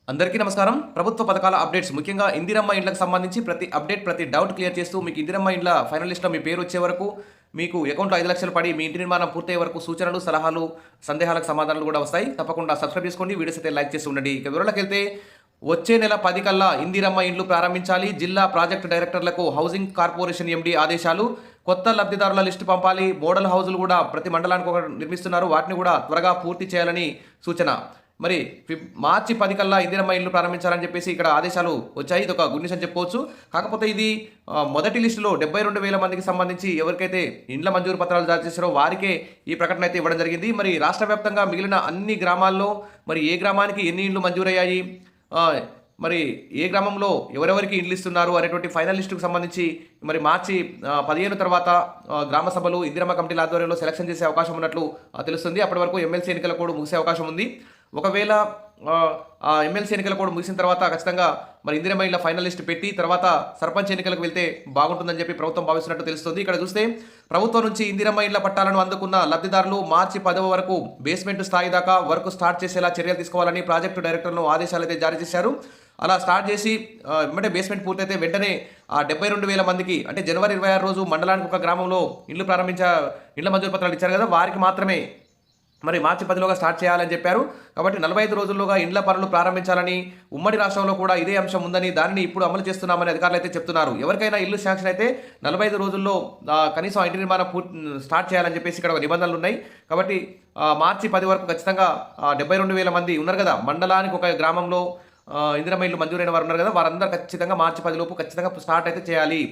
అందరికీ నమస్కారం. ప్రభుత్వ పథకాల అప్డేట్స్ ముఖ్యంగా ఇందిరమ్మ ఇండ్లకు సంబంధించి ప్రతి అప్డేట్, ప్రతి డౌట్ క్లియర్ చేస్తూ మీకు ఇందిరమ్మ ఇండ్ల ఫైనల్ లిస్ట్‌లో మీ పేరు వచ్చే వరకు, మీకు అకౌంట్‌లో 5,00,000 పడి మీ ఇంటి నిర్మాణం పూర్తయ్యే వరకు సూచనలు, సలహాలు, సందేహాలకు సమాధానాలు కూడా వస్తాయి. తప్పకుండా సబ్స్క్రైబ్ చేసుకోండి. వీడియోస్ అయితే లైక్ చేసి ఉండండి. ఇక వివరాలకెళ్తే వచ్చే నెల 10 కల్లా ఇందిరమ్మ ఇండ్లు ప్రారంభించాలి. జిల్లా ప్రాజెక్టు డైరెక్టర్లకు హౌసింగ్ కార్పొరేషన్ ఎండీ ఆదేశాలు. కొత్త లబ్ధిదారుల లిస్టు పంపాలి. మోడల్ హౌజులు కూడా ప్రతి మండలానికి ఒకటి నిర్మిస్తున్నారు. వాటిని కూడా త్వరగా పూర్తి చేయాలని సూచన. మరి మార్చి 10 కల్లా ఇందిరమ్మ ఇల్లు ప్రారంభించాలని చెప్పేసి ఇక్కడ ఆదేశాలు వచ్చాయి. ఇది ఒక గుడ్ న్యూస్ అని చెప్పుకోవచ్చు. కాకపోతే ఇది మొదటి లిస్టులో 72,000 మందికి సంబంధించి ఎవరికైతే ఇండ్ల మంజూరు పత్రాలు జారీ చేశారో వారికే ఈ ప్రకటన అయితే ఇవ్వడం జరిగింది. మరి రాష్ట్ర వ్యాప్తంగా మిగిలిన అన్ని గ్రామాల్లో మరి ఏ గ్రామానికి ఎన్ని ఇండ్లు మంజూరయ్యాయి, మరి ఏ గ్రామంలో ఎవరెవరికి ఇండ్లు ఇస్తున్నారు అనేటువంటి ఫైనల్ లిస్టుకు సంబంధించి మరి మార్చి 15 తర్వాత గ్రామ సభలు ఇందిరమ్మ కమిటీల ఆధ్వర్యంలో సెలక్షన్ చేసే అవకాశం ఉన్నట్లు తెలుస్తుంది. అప్పటి వరకు ఎమ్మెల్సీ ఎన్నికల కూడా ముగిసే అవకాశం ఉంది. ఒకవేళ ఎమ్మెల్సీ ఎన్నికల కూడా ముగిసిన తర్వాత ఖచ్చితంగా మరి ఇందిరమ్మ ఇళ్ళ ఫైనల్ లిస్ట్ పెట్టి తర్వాత సర్పంచ్ ఎన్నికలకు వెళ్తే బాగుంటుందని చెప్పి ప్రభుత్వం భావిస్తున్నట్టు తెలుస్తుంది. ఇక్కడ చూస్తే ప్రభుత్వం నుంచి ఇందిరమ్మ ఇళ్ల పట్టాలను అందుకున్న లబ్ధిదారులు మార్చి 10 వరకు బేస్మెంట్ స్థాయి దాకా వర్క్ స్టార్ట్ చేసేలా చర్యలు తీసుకోవాలని ప్రాజెక్టు డైరెక్టర్లను ఆదేశాలు అయితే జారీ చేశారు. అలా స్టార్ట్ చేసి వెంటనే బేస్మెంట్ పూర్తయితే వెంటనే ఆ 72,000 మందికి అంటే జనవరి 26 రోజు మండలానికి ఒక గ్రామంలో ఇల్లు ఇళ్ల మంజూరు పత్రాలు ఇచ్చారు కదా, వారికి మాత్రమే మరి మార్చి 10లోగా స్టార్ట్ చేయాలని చెప్పారు. కాబట్టి 45 రోజుల్లోగా ఇండ్ల పనులు ప్రారంభించాలని, ఉమ్మడి రాష్ట్రంలో కూడా ఇదే అంశం ఉందని, దానిని ఇప్పుడు అమలు చేస్తున్నామని అధికారులు అయితే చెప్తున్నారు. ఎవరికైనా ఇల్లు శాంక్షన్ అయితే 45 రోజుల్లో కనీసం ఇంటి నిర్మాణం స్టార్ట్ చేయాలని చెప్పేసి ఇక్కడ నిబంధనలు ఉన్నాయి. కాబట్టి మార్చి 10 వరకు ఖచ్చితంగా 72,000 మంది ఉన్నారు కదా, మండలానికి ఒక గ్రామంలో ఇందిరమ్మ ఇల్లు మంజూరైన వారు ఉన్నారు కదా, వారందరూ ఖచ్చితంగా మార్చి 10 లోపు ఖచ్చితంగా స్టార్ట్ అయితే చేయాలి.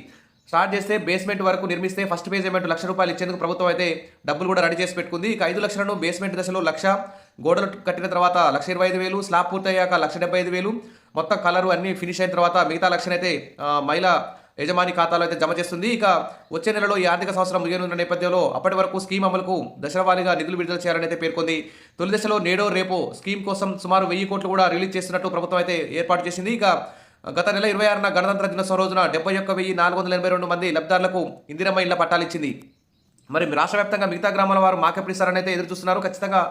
స్టార్ట్ చేస్తే బేస్మెంట్ వరకు నిర్మిస్తే ఫస్ట్ పేమెంట్ ₹1,00,000 ఇచ్చేందుకు ప్రభుత్వం అయితే డబ్బులు కూడా రెడీ చేసి పెట్టుకుంది. ఇక 5,00,000ను బేస్మెంట్ దశలో 1,00,000, గోడలు కట్టిన తర్వాత 1,25,000, స్లాబ్ పూర్తయ్యాక 1,75,000, మొత్తం కలరు అన్ని ఫినిష్ అయిన తర్వాత మిగతా 1,00,000 అయితే మహిళా యజమాని ఖాతాలో అయితే జమ చేస్తుంది. ఇక వచ్చే నెలలో ఈ ఆర్థిక సంవత్సరం ముగియనున్న నేపథ్యంలో అప్పటి వరకు స్కీమ్ అమలుకు దశలవారీగా నిధులు విడుదల చేయాలని అయితే పేర్కొంది. తొలి దశలో నేడో రేపో స్కీమ్ కోసం సుమారు 1,000 కోట్లు కూడా రిలీజ్ చేస్తున్నట్టు ప్రభుత్వం అయితే ఏర్పాటు చేసింది. ఇక గత నెల 26న గణతంత్ర దినోత్సవం రోజున 71,482 మంది లబ్ధిదారులకు ఇందిరమ్మ ఇళ్ల పట్టాలు ఇచ్చింది. మరి రాష్ట్ర వ్యాప్తంగా మిగతా గ్రామాల వారు మాకెప్పుడు ఇస్తారని అయితే ఎదురు చూస్తున్నారు. ఖచ్చితంగా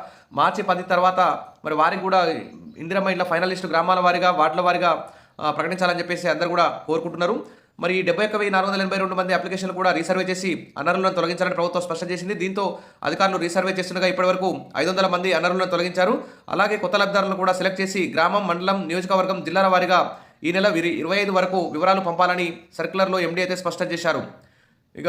మార్చి 10 తర్వాత మరి వారికి కూడా ఇందిరమ్మ ఇళ్ల ఫైనల్ లిస్టు గ్రామాల వారీగా, వార్డుల వారీగా ప్రకటించాలని చెప్పేసి అందరూ కూడా కోరుకుంటున్నారు. మరి 71,482 మంది అప్లికేషన్లు కూడా రీసర్వే చేసి అనర్హులను తొలగించాలని ప్రభుత్వం స్పష్టం చేసింది. దీంతో అధికారులు రీసర్వే చేస్తుండగా ఇప్పటివరకు 500 మంది అనర్హులను తొలగించారు. అలాగే కొత్త లబ్ధిదారులను కూడా సెలెక్ట్ చేసి గ్రామం, మండలం, నియోజకవర్గం, జిల్లాల వారీగా ఈ నెల 25 వరకు వివరాలు పంపాలని సర్క్యులర్లో ఎండీ అయితే స్పష్టం చేశారు. ఇక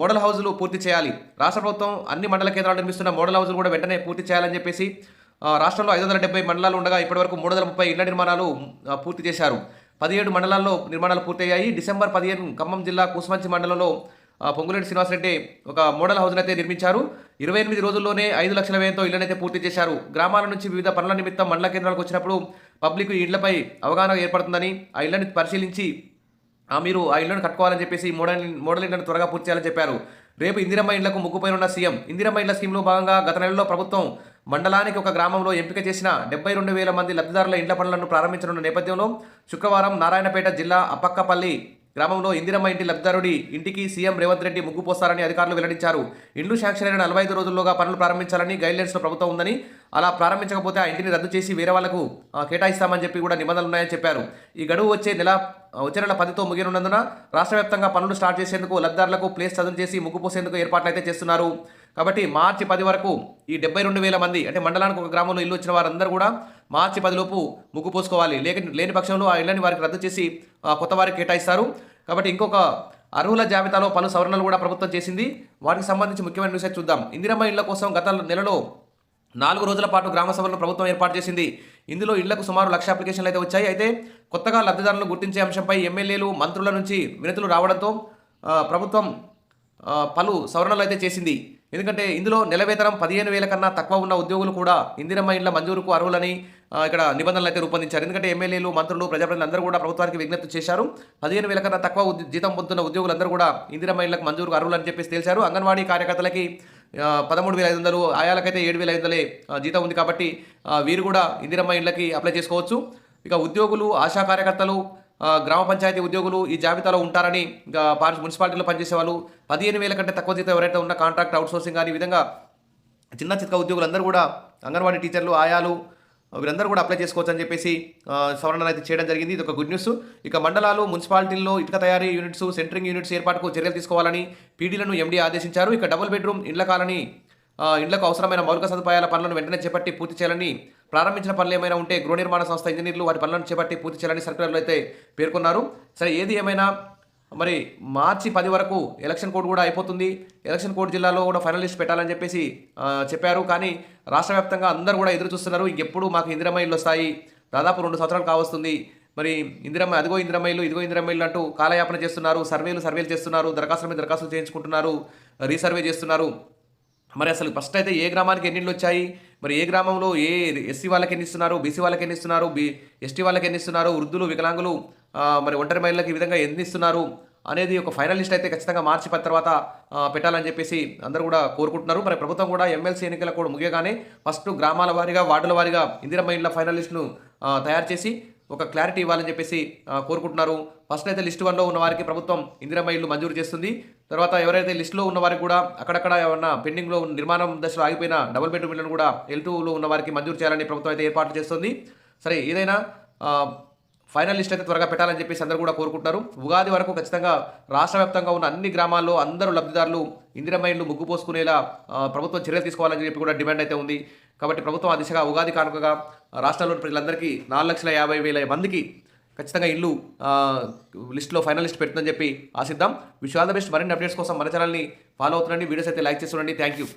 మోడల్ హౌజులు పూర్తి చేయాలి. రాష్ట్ర ప్రభుత్వం అన్ని మండల కేంద్రాలు నిర్మిస్తున్న మోడల్ హౌజులు కూడా వెంటనే పూర్తి చేయాలని చెప్పేసి రాష్ట్రంలో 570 మండలాలు ఉండగా ఇప్పటివరకు 330 ఇళ్ల నిర్మాణాలు పూర్తి చేశారు. 17 మండలాల్లో నిర్మాణాలు పూర్తయ్యాయి. డిసెంబర్ 15 ఖమ్మం జిల్లా కూసుమంచి మండలంలో పొంగులేటి శ్రీనివాసరెడ్డి ఒక మోడల్ హౌస్ని అయితే నిర్మించారు. 28 రోజుల్లోనే 5 లక్షల వ్యయంతో ఇళ్లనైతే పూర్తి చేశారు. గ్రామాల నుంచి వివిధ పనుల నిమిత్తం మండల కేంద్రాలకు వచ్చినప్పుడు పబ్లిక్ ఈ ఇళ్లపై అవగాహన ఏర్పడుతుందని, ఆ ఇళ్లని పరిశీలించి మీరు ఆ ఇళ్లను కట్టుకోవాలని చెప్పేసి మోడల్ ఇళ్లను త్వరగా పూర్తి చేయాలని చెప్పారు. రేపు ఇందిరమ్మ ఇళ్లకు ముగ్గుపోయిన సీఎం. ఇందిరమ్మ ఇళ్ల స్కీమ్లో భాగంగా గత నెలలో ప్రభుత్వం మండలానికి ఒక గ్రామంలో ఎంపిక చేసిన 72,000 మంది లబ్ధిదారుల ఇండ్ల పనులను ప్రారంభించనున్న నేపథ్యంలో శుక్రవారం నారాయణపేట జిల్లా అప్పక్కపల్లి గ్రామంలో ఇందిరమ్మ ఇంటి లబ్ధిదారుడి ఇంటికి సీఎం రేవంత్ రెడ్డి ముగ్గు పోస్తారని అధికారులు వెల్లడించారు. ఇండ్లు శాంక్షన్ అయిన 45 రోజుల్లోగా పనులు ప్రారంభించాలని గైడ్లైన్స్లో ప్రభుత్వం ఉందని, అలా ప్రారంభించకపోతే ఆ ఇంటిని రద్దు చేసి వేరే వాళ్లకు కేటాయిస్తామని చెప్పి కూడా నిబంధనలు ఉన్నాయని చెప్పారు. ఈ గడువు వచ్చే నెల 10తో ముగియనున్నందున రాష్ట్ర వ్యాప్తంగా పనులు స్టార్ట్ చేసేందుకు లబ్ధిదారులకు ప్లేస్ చదును చేసి ముగ్గు పోసేందుకు ఏర్పాట్లు అయితే చేస్తున్నారు. కాబట్టి మార్చి 10 వరకు ఈ 72,000 మంది అంటే మండలానికి ఒక గ్రామంలో ఇల్లు వచ్చిన వారందరూ కూడా మార్చి 10 లోపు ముగ్గు పోసుకోవాలి. లేని పక్షంలో ఆ ఇళ్ళని వారికి రద్దు చేసి కొత్త వారికి కేటాయిస్తారు. కాబట్టి ఇంకొక అర్హుల జాబితాలో పలు సవరణలు కూడా ప్రభుత్వం చేసింది. వాటికి సంబంధించి ముఖ్యమైన న్యూస్ చూద్దాం. ఇందిరమ్మ ఇళ్ల కోసం గత నెలలో 4 రోజుల పాటు గ్రామ సభలను ప్రభుత్వం ఏర్పాటు చేసింది. ఇందులో ఇళ్లకు సుమారు 1,00,000 అప్లికేషన్లు అయితే వచ్చాయి. అయితే కొత్తగా లబ్ధిదారులను గుర్తించే అంశంపై ఎమ్మెల్యేలు, మంత్రుల నుంచి వినతులు రావడంతో ప్రభుత్వం పలు సవరణలు అయితే చేసింది. ఎందుకంటే ఇందులో నెల వేతనం 15,000 కన్నా తక్కువ ఉన్న ఉద్యోగులు కూడా ఇందిరమ్మ ఇళ్ల మంజూరుకు అర్హులని ఇక్కడ నిబంధనలు అయితే రూపొందించారు. ఎందుకంటే ఎమ్మెల్యేలు, మంత్రులు, ప్రజాప్రతినిధులు అందరూ కూడా ప్రభుత్వానికి విజ్ఞప్తి చేశారు. 15,000 కన్నా తక్కువ జీతం పొందుతున్న ఉద్యోగులందరూ కూడా ఇందిరమ్మ ఇళ్లకు మంజూరుకు అర్హులని చెప్పేసి తెలిసారు. అంగన్వాడీ కార్యకర్తలకి 13,500, ఆయాలకైతే 7,500 జీతం ఉంది. కాబట్టి వీరు కూడా ఇందిరమ్మ ఇళ్లకి అప్లై చేసుకోవచ్చు. ఇక ఉద్యోగులు, ఆశా కార్యకర్తలు, గ్రామ పంచాయతీ ఉద్యోగులు ఈ జాబితాలో ఉంటారని, మున్సిపాలిటీలో పనిచేసే వాళ్ళు 15,000 కంటే తక్కువ జీతం ఎవరైతే ఉన్న కాంట్రాక్ట్, అవుట్సోర్సింగ్ కానీ ఈ విధంగా చిన్న చితక ఉద్యోగులందరూ కూడా అంగన్వాడీ టీచర్లు, ఆయాలు, వీరందరూ కూడా అప్లై చేసుకోవచ్చు అని చెప్పేసి సవరణ అయితే చేయడం జరిగింది. ఇది ఒక గుడ్ న్యూస్. ఇక మండలాలు, మున్సిపాలిటీల్లో ఇటుక తయారీ యూనిట్స్, సెంటరింగ్ యూనిట్స్ ఏర్పాటుకు చర్యలు తీసుకోవాలని పీడీలను ఎండీ ఆదేశించారు. ఇక డబుల్ బెడ్రూమ్ ఇండ్ల కాలనీ ఇళ్లకు అవసరమైన మౌలిక సదుపాయాల పనులను వెంటనే చేపట్టి పూర్తి చేయాలని, ప్రారంభించిన పనులు ఏమైనా ఉంటే గృహ నిర్మాణ సంస్థ ఇంజనీర్లు వాటి పనులను చేపట్టి పూర్తి చేయాలని సర్క్యులర్లో అయితే పేర్కొన్నారు. సరే, ఏది ఏమైనా మరి మార్చి 10 వరకు ఎలక్షన్ కోడ్ కూడా అయిపోతుంది. ఎలక్షన్ కోడ్ జిల్లాలో కూడా ఫైనల్ లిస్ట్ పెట్టాలని చెప్పేసి చెప్పారు. కానీ రాష్ట్ర వ్యాప్తంగా అందరూ కూడా ఎదురు చూస్తున్నారు. ఎప్పుడు మాకు ఇందిరమ్మ ఇళ్ళు వస్తాయి, దాదాపు 2 సంవత్సరాలు కావస్తుంది. మరి ఇందిరమ్మ, అదిగో ఇందిరమ్మ ఇల్లు, ఇదిగో ఇందిరమ్మ ఇల్లు అంటూ కాలయాపన చేస్తున్నారు. సర్వేలు చేస్తున్నారు, దరఖాస్తులు చేయించుకుంటున్నారు, రీసర్వే చేస్తున్నారు. మరి అసలు ఫస్ట్ అయితే ఏ గ్రామానికి ఎన్ని ఇళ్ళు వచ్చాయి, మరి ఏ గ్రామంలో ఏ ఎస్సీ వాళ్ళకి ఎన్ని ఇస్తున్నారు, బీసీ వాళ్ళకి ఎన్ని ఇస్తున్నారు, ఎస్టీ వాళ్ళకి ఎన్ని ఇస్తున్నారు, వృద్ధులు, వికలాంగులు, మరి ఒంటరి మహిళలకు ఈ విధంగా ఎన్ని ఇస్తున్నారు అనేది ఒక ఫైనల్ లిస్ట్ అయితే ఖచ్చితంగా మార్చి 10 తర్వాత పెట్టాలని చెప్పేసి అందరూ కూడా కోరుకుంటున్నారు. మరి ప్రభుత్వం కూడా ఎమ్మెల్సీ ఎన్నికల కూడా ముగియగానే ఫస్ట్ గ్రామాల వారీగా, వార్డుల వారీగా ఇందిరమ్మ ఇళ్ళ ఫైనల్ లిస్టును తయారు చేసి ఒక క్లారిటీ ఇవ్వాలని చెప్పేసి కోరుకుంటున్నారు. ఫస్ట్ అయితే లిస్ట్ 1లో ఉన్న వారికి ప్రభుత్వం ఇందిరమ్మ ఇళ్ళు మంజూరు చేస్తుంది. తర్వాత ఎవరైతే లిస్టులో ఉన్న వారికి కూడా అక్కడక్కడ ఏమన్నా పెండింగ్లో నిర్మాణం దశలో ఆగిపోయిన డబుల్ బెడ్రూమ్ ఇళ్లను కూడా L2లో ఉన్న వారికి మంజూరు చేయాలని ప్రభుత్వం అయితే ఏర్పాట్లు చేస్తుంది. సరే, ఏదైనా ఫైనల్ లిస్ట్ అయితే త్వరగా పెట్టాలని చెప్పేసి అందరూ కూడా కోరుకుంటున్నారు. ఉగాది వరకు ఖచ్చితంగా రాష్ట్ర వ్యాప్తంగా ఉన్న అన్ని గ్రామాల్లో అందరూ లబ్ధిదారులు ఇందిరమ్మ ఇళ్ళు ముగ్గు పోసుకునేలా ప్రభుత్వం చర్యలు తీసుకోవాలని చెప్పి కూడా డిమాండ్ అయితే ఉంది. కాబట్టి ప్రభుత్వం ఆ దిశగా ఉగాది కానుకగా రాష్ట్రంలోని ప్రజలందరికీ 4,50,000 మందికి ఖచ్చితంగా ఇల్లు లిస్టులో ఫైనల్ లిస్ట్ పెడుతుందని చెప్పి ఆశిద్దాం. Wish all the best. మరిన్ని అప్డేట్స్ కోసం మన ఛానల్ని ఫాలో అవుతుండండి. వీడియోస్ అయితే లైక్ చేస్తుండండి. Thank you.